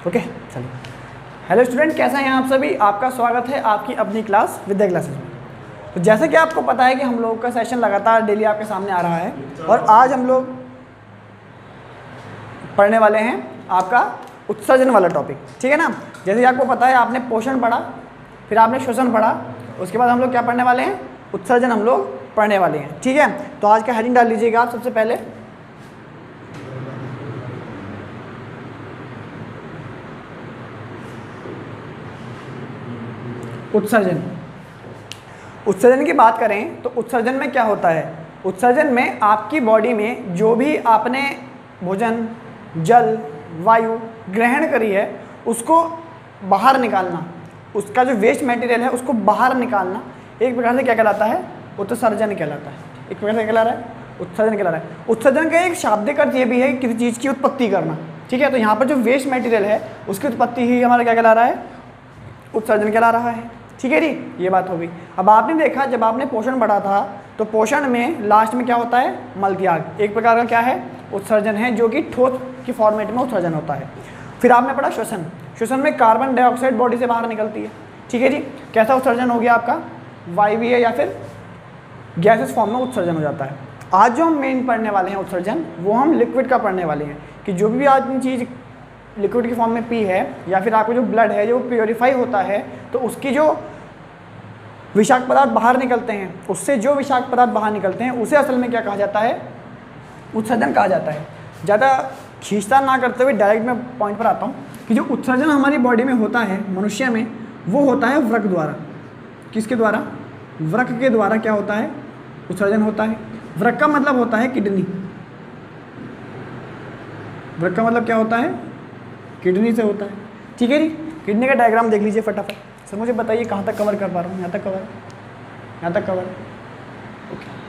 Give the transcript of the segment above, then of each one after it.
Okay चलिए। Hello student, कैसे हैं आप सभी? आपका स्वागत है आपकी अपनी क्लास विद्या क्लासेस में। तो जैसे कि आपको पता है कि हम लोगों का सेशन लगातार डेली आपके सामने आ रहा है और आज हम लोग पढ़ने वाले हैं आपका उत्सर्जन वाला टॉपिक, ठीक है ना। जैसे कि आपको पता है आपने पोषण पढ़ा, फिर आपने श्वसन पढ़ा, उसके बाद हम लोग क्या पढ़ने वाले हैं? उत्सर्जन हम लोग पढ़ने वाले हैं, ठीक है। तो आज का हेडिंग डाल लीजिएगा आप सबसे पहले। उत्सर्जन। उत्सर्जन की बात करें तो उत्सर्जन में क्या होता है? उत्सर्जन में आपकी बॉडी में जो भी आपने भोजन, जल, वायु ग्रहण करी है उसको बाहर निकालना, उसका जो वेस्ट मटेरियल है उसको बाहर निकालना एक प्रकार से क्या कहलाता है? उत्सर्जन कहलाता है। एक प्रकार से कहला रहा है उत्सर्जन कहला रहा है। उत्सर्जन का एक शाब्दिक अर्थ ये भी है किसी चीज़ की उत्पत्ति करना, ठीक है। तो यहाँ पर जो वेस्ट मटेरियल है उसकी उत्पत्ति ही हमारा क्या कहला रहा है? उत्सर्जन कहला रहा है, ठीक है जी। ये बात हो गई। अब आपने देखा जब आपने पोषण पढ़ा था तो पोषण में लास्ट में क्या होता है? मल त्याग एक प्रकार का क्या है? उत्सर्जन है, जो कि ठोस की फॉर्मेट में उत्सर्जन होता है। फिर आपने पढ़ा श्वसन। श्वसन में कार्बन डाइऑक्साइड बॉडी से बाहर निकलती है, ठीक है जी। कैसा उत्सर्जन हो गया आपका? वायवीय या फिर गैसेस फॉर्म में उत्सर्जन हो जाता है। आज जो हम मेन पढ़ने वाले हैं उत्सर्जन, वो हम लिक्विड का पढ़ने वाले हैं कि जो भी आज चीज़ लिक्विड की फॉर्म में पी है या फिर आपको जो ब्लड है जो प्योरीफाई होता है तो उसकी जो विषाक्त पदार्थ बाहर निकलते हैं, उससे जो विषाक्त पदार्थ बाहर निकलते हैं उसे असल में क्या कहा जाता है? उत्सर्जन कहा जाता है। ज़्यादा खींचतान ना करते हुए डायरेक्ट मैं पॉइंट पर आता हूँ कि जो उत्सर्जन हमारी बॉडी में होता है मनुष्य में, वो होता है वृक्क द्वारा। किसके द्वारा? वृक्क के द्वारा क्या होता है? उत्सर्जन होता है। वृक्क का मतलब होता है किडनी। वृक्क का मतलब क्या होता है? किडनी से होता है, ठीक है जी। किडनी का डायग्राम देख लीजिए फटाफट। सर मुझे बताइए कहाँ तक कवर कर पा रहा हूँ? यहाँ तक कवर, यहाँ तक कवर, ओके।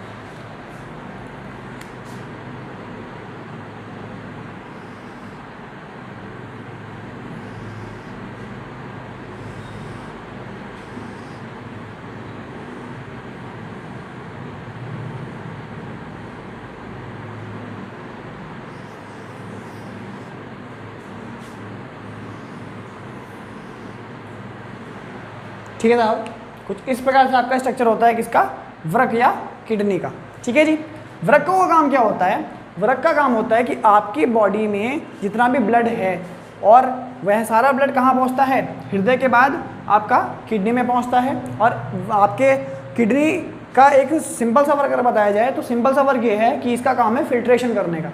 ठीक है साहब, कुछ इस प्रकार से आपका स्ट्रक्चर होता है किसका? वृक्क या किडनी का, ठीक है जी। वृक्क का काम क्या होता है? वृक्क का काम होता है कि आपकी बॉडी में जितना भी ब्लड है और वह सारा ब्लड कहाँ पहुँचता है? हृदय के बाद आपका किडनी में पहुँचता है। और आपके किडनी का एक सिंपल सा वर्क अगर बताया जाए तो सिंपल सा वर्क ये है कि इसका काम है फिल्ट्रेशन करने का।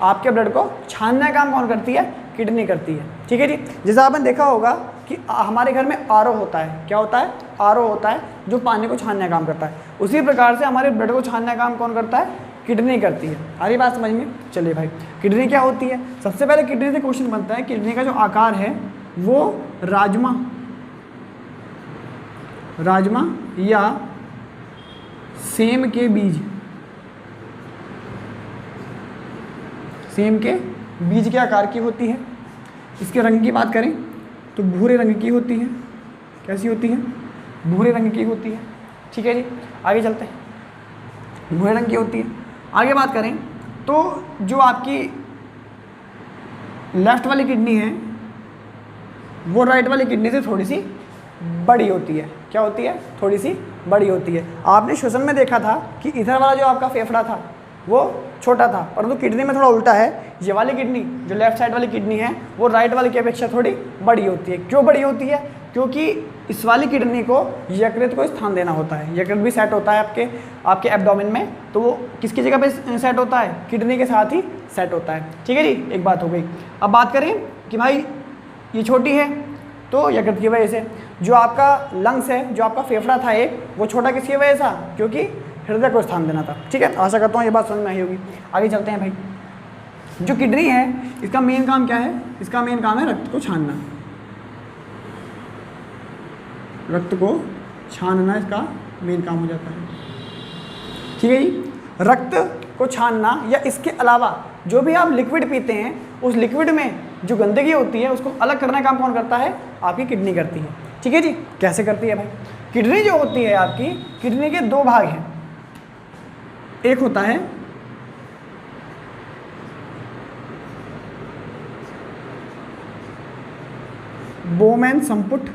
आपके ब्लड को छानने का काम कौन करती है? किडनी करती है, ठीक है जी। जैसा आपने देखा होगा कि हमारे घर में आरओ होता है। क्या होता है? आरओ होता है जो पानी को छानने का काम करता है। उसी प्रकार से हमारे ब्लड को छानने का काम कौन करता है? किडनी करती है। आ रही बात समझ में? चलिए भाई, किडनी क्या होती है? सबसे पहले किडनी से क्वेश्चन बनता है, किडनी का जो आकार है वो राजमा, राजमा या सेम के बीज, सेम के बीज के आकार की होती है। इसके रंग की बात करें तो भूरे रंग की होती है। कैसी होती है? भूरे रंग की होती है, ठीक है जी। आगे चलते हैं। भूरे रंग की होती है। आगे बात करें तो जो आपकी लेफ्ट वाली किडनी है वो राइट वाली किडनी से थोड़ी सी बड़ी होती है। क्या होती है? थोड़ी सी बड़ी होती है। आपने श्वसन में देखा था कि इधर वाला जो आपका फेफड़ा था वो छोटा था, परंतु किडनी में थोड़ा उल्टा है। ये वाली किडनी जो लेफ्ट साइड वाली किडनी है वो राइट वाली की अपेक्षा थोड़ी बड़ी होती है। क्यों बड़ी होती है? क्योंकि इस वाली किडनी को यकृत को स्थान देना होता है। यकृत भी सेट होता है आपके एब्डोमेन में, तो वो किसकी जगह पे सेट होता है? किडनी के साथ ही सेट होता है, ठीक है जी। एक बात हो गई। अब बात करें कि भाई ये छोटी है तो यकृत की वजह से। जो आपका लंग्स है, जो आपका फेफड़ा था एक, वो छोटा किसकी वजह से? क्योंकि हृदय को स्थान देना था, ठीक है। आशा करता हूँ ये बात समझ में आई होगी। आगे चलते हैं भाई। जो किडनी है इसका मेन काम क्या है? इसका मेन काम है रक्त को छानना। रक्त को छानना इसका मेन काम हो जाता है, ठीक है जी। रक्त को छानना या इसके अलावा जो भी आप लिक्विड पीते हैं उस लिक्विड में जो गंदगी होती है उसको अलग करने का काम कौन करता है? आपकी किडनी करती है, ठीक है जी। कैसे करती है भाई? किडनी जो होती है आपकी, किडनी के दो भाग हैं। एक होता है बोमेन संपुट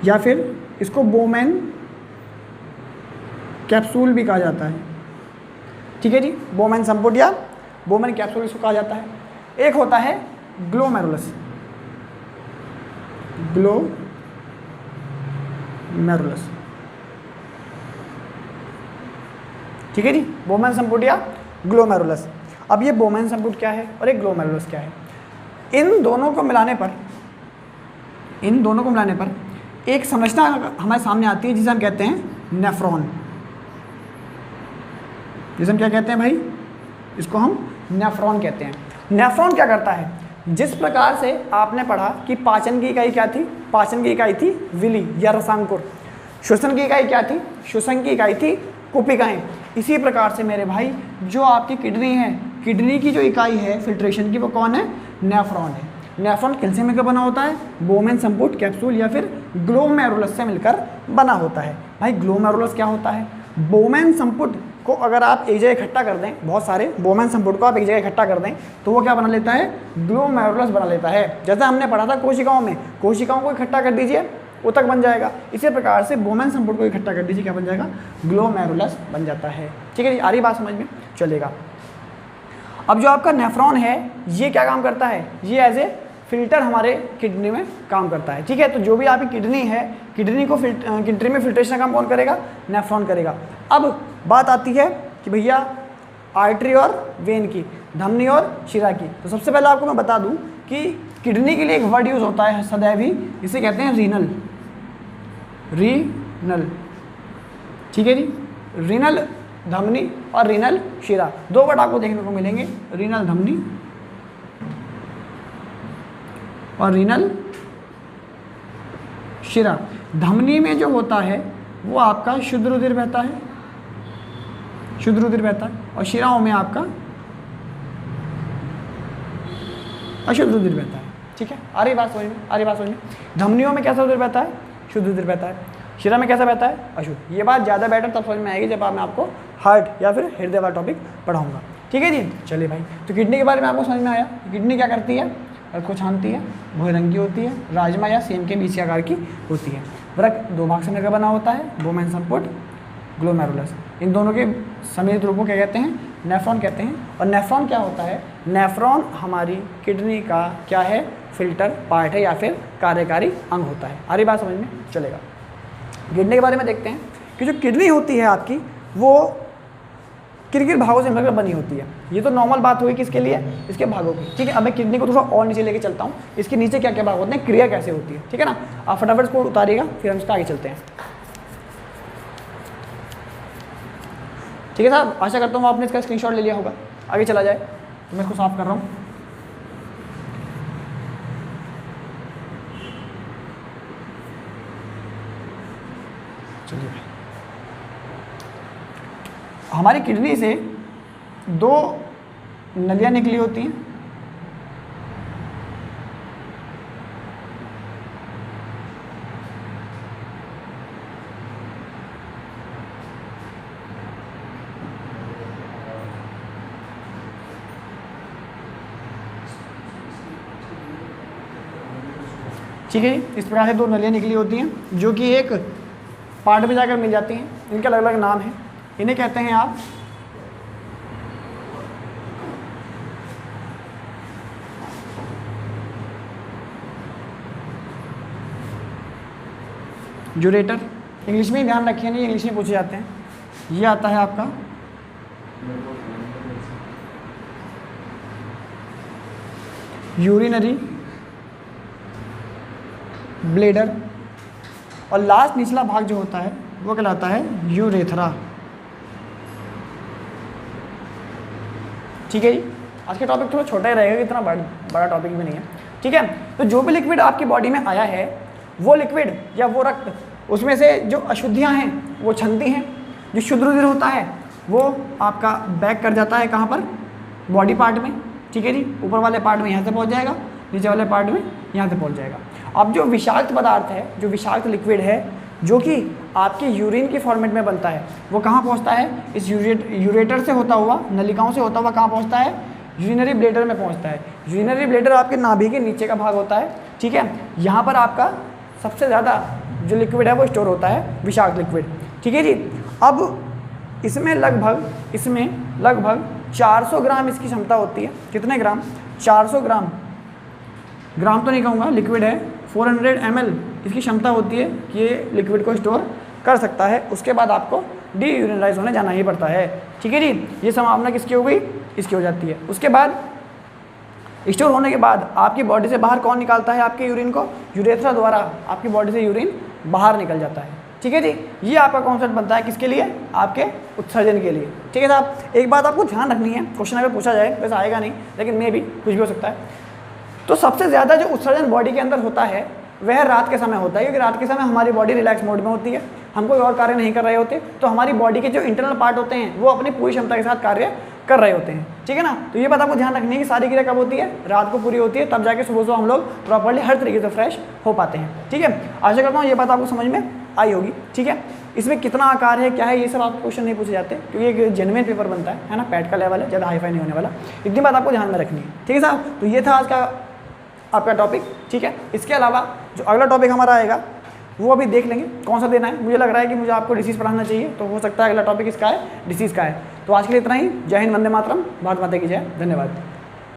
या फिर इसको बोमेन कैप्सूल भी कहा जाता है। ठीक है जी, बोमेन संपुट या बोमेन कैप्सूल इसको कहा जाता है। एक होता है ग्लोमेरुलस, ग्लोमेरुलस। ठीक है जी, बोमेन संपुट या ग्लोमेरुलस। अब ये बोमेन संपुट क्या है और एक ग्लोमेरुलस क्या है, इन दोनों को मिलाने पर एक संरचना हमारे सामने आती है जिसे हम कहते हैं नेफ्रॉन। जिसे हम क्या कहते हैं भाई, इसको हम नेफ्रॉन कहते हैं। नेफ्रॉन क्या करता है, जिस प्रकार से आपने पढ़ा कि पाचन की इकाई क्या थी, पाचन की इकाई थी विली या रसांकुर, श्वसन की इकाई क्या थी, श्वसन की इकाई थी कुपिकाएं। इसी प्रकार से मेरे भाई जो आपकी किडनी है, किडनी की जो इकाई है फिल्ट्रेशन की, वो कौन है, नेफ्रॉन है। नेफ्रॉन किनसे मिलकर बना होता है, बोमेन संपुट कैप्सूल या फिर ग्लोमेरुलस से मिलकर बना होता है। भाई ग्लोमेरुलस क्या होता है, बोमेन संपुट को अगर आप एक जगह इकट्ठा कर दें, बहुत सारे बोमेन संपुट को आप एक जगह इकट्ठा कर दें तो वो क्या बना लेता है, ग्लोमेरुलस बना लेता है। जैसा हमने पढ़ा था कोशिकाओं में, कोशिकाओं को इकट्ठा कर दीजिए ऊतक बन जाएगा। इसी प्रकार से बोमेन संपुट को इकट्ठा कर दीजिए, क्या बन जाएगा, ग्लोमेरुलस बन जाता है। ठीक है जी, आ रही बात समझ में, चलेगा। अब जो आपका नेफ्रॉन है ये क्या काम करता है, ये एज ए फिल्टर हमारे किडनी में काम करता है। ठीक है, तो जो भी आपकी किडनी है, किडनी को किडनी में फिल्ट्रेशन का काम कौन करेगा, नेफ्रॉन करेगा। अब बात आती है कि भैया आर्टरी और वेन की, धमनी और शिरा की। तो सबसे पहले आपको मैं बता दूं कि किडनी के लिए एक वर्ड यूज होता है सदैव ही, इसे कहते हैं रीनल, रीनल। ठीक है जी, रीनल धमनी और रीनल शिरा, दो वर्ड आपको देखने को मिलेंगे, रीनल धमनी और रीनल शिरा। धमनी में जो होता है वो आपका शुद्ध रुधिर बहता है, शुद्ध रुधिर बहता है, और शिराओं में आपका अशुद्ध रुधिर बहता है। ठीक है, आ रही बात समझ में, आ रही बात समझ में। धमनियों में कैसा रुधिर बहता है, शुद्ध रुधिर बहता है, शिरा में कैसा बहता है, अशुद्ध। ये बात ज़्यादा बेटर तब समझ में आएगी जब मैं आपको हार्ट या फिर हृदय वाला टॉपिक पढ़ाऊंगा। ठीक है जी, चलिए भाई, तो किडनी के बारे में आपको समझ में आया। किडनी क्या करती है, रक्त को छानती है, भूरे रंग की होती है, राजमा या सेम के बीच के आकार की होती है। रक्त दो भाग से मिलकर बना होता है, बोमेन संपुट, ग्लोमेरुलस। इन दोनों के सम्मिलित रूप को क्या कहते हैं, नेफ्रॉन कहते हैं। और नेफ्रॉन क्या होता है, नेफ्रॉन हमारी किडनी का क्या है, फिल्टर पार्ट है या फिर कार्यकारी अंग होता है। आ रही बात समझ में, चलेगा। किडनी के बारे में देखते हैं कि जो किडनी होती है आपकी वो किन किन भागों से मिलकर बनी होती है। ये तो नॉर्मल बात हुई किसके लिए, इसके भागों की। ठीक है, अब मैं किडनी को थोड़ा और नीचे लेके चलता हूँ, इसके नीचे क्या क्या भाग होते हैं, क्रिया कैसे होती है। ठीक है ना, आप फटाफट को उतारिएगा, फिर हम इसका आगे चलते हैं। ठीक है साहब, आशा करता हूँ आपने इसका स्क्रीनशॉट ले लिया होगा। आगे चला जाए तो मैं इसको साफ कर रहा हूँ। चलिए, हमारी किडनी से दो नलियाँ निकली होती हैं। ठीक है, इस प्रकार से दो नलियाँ निकली होती हैं जो कि एक पार्ट में जाकर मिल जाती हैं। इनके अलग अलग नाम हैं, इन्हें कहते हैं आप यूरेटर। इंग्लिश में ही ध्यान रखिए, नहीं इंग्लिश में पूछे जाते हैं। ये आता है आपका यूरिनरी ब्लेडर, और लास्ट निचला भाग जो होता है वो कहलाता है यूरेथ्रा। ठीक है जी, आज का टॉपिक थोड़ा छोटा ही रहेगा, इतना बड़ा टॉपिक भी नहीं है। ठीक है, तो जो भी लिक्विड आपकी बॉडी में आया है वो लिक्विड या वो रक्त, उसमें से जो अशुद्धियाँ हैं वो छनती हैं। जो शुद्ध रुधिर होता है वो आपका बैक कर जाता है कहाँ पर, बॉडी पार्ट में। ठीक है जी, ऊपर वाले पार्ट में यहाँ से पहुँच जाएगा, नीचे वाले पार्ट में यहाँ से पहुँच जाएगा। अब जो विषाक्त पदार्थ है, जो विषाक्त लिक्विड है जो कि आपके यूरिन के फॉर्मेट में बनता है, वो कहाँ पहुँचता है, इस यूरेटर से होता हुआ, नलिकाओं से होता हुआ कहाँ पहुँचता है, यूरिनरी ब्लैडर में पहुंचता है। यूरिनरी ब्लैडर आपके नाभि के नीचे का भाग होता है, ठीक है। यहाँ पर आपका सबसे ज़्यादा जो लिक्विड है वो स्टोर होता है, विषाक्त लिक्विड, ठीक है जी। अब इसमें लगभग 400 ग्राम इसकी क्षमता होती है। कितने ग्राम? 400 ग्राम, ग्राम तो नहीं कहूँगा, लिक्विड है। 400 ml इसकी क्षमता होती है कि ये लिक्विड को स्टोर कर सकता है। उसके बाद आपको डीयूरिनाइज होने जाना ही पड़ता है, ठीक है जी। ये संभावना किसकी हो गई? इसकी हो जाती है। उसके बाद स्टोर होने के बाद आपकी बॉडी से बाहर कौन निकालता है आपके यूरिन को? यूरेथ्रा द्वारा आपकी बॉडी से यूरिन बाहर निकल जाता है, ठीक है जी। ये आपका कॉन्सेप्ट बनता है किसके लिए? आपके उत्सर्जन के लिए, ठीक है साहब। एक बात आपको ध्यान रखनी है, क्वेश्चन अगर पूछा जाए, वैसे आएगा नहीं लेकिन मे भी कुछ भी हो सकता है, तो सबसे ज़्यादा जो उत्सर्जन बॉडी के अंदर होता है वह रात के समय होता है, क्योंकि रात के समय हमारी बॉडी रिलैक्स मोड में होती है, हम कोई और कार्य नहीं कर रहे होते, तो हमारी बॉडी के जो इंटरनल पार्ट होते हैं वो अपनी पूरी क्षमता के साथ कार्य कर रहे होते हैं, ठीक है ना। तो ये बात आपको ध्यान रखनी है कि सारी क्रिया कब होती है? रात को पूरी होती है, तब जाके सुबह हम लोग प्रॉपर्ली हर तरीके से फ्रेश हो पाते हैं, ठीक है। आशा करता हूँ ये बात आपको समझ में आई होगी, ठीक है। इसमें कितना आकार है, क्या है, ये सब आपको क्वेश्चन नहीं पूछे जाते, क्योंकि एक जेन्युइन पेपर बनता है ना, पैड का लेवल है, ज़्यादा हाईफाई नहीं होने वाला। इतनी बात आपको ध्यान में रखनी है, ठीक है साहब। तो ये था आज का आपका टॉपिक, ठीक है। इसके अलावा जो अगला टॉपिक हमारा आएगा वो अभी देख लेंगे कौन सा देना है। मुझे लग रहा है कि मुझे आपको डिसीज़ पढ़ाना चाहिए, तो हो सकता है अगला टॉपिक इसका है, डिसीज़ का है। तो आज के लिए इतना ही। जय हिंद, वंदे मातरम, भारत माता की जय, धन्यवाद।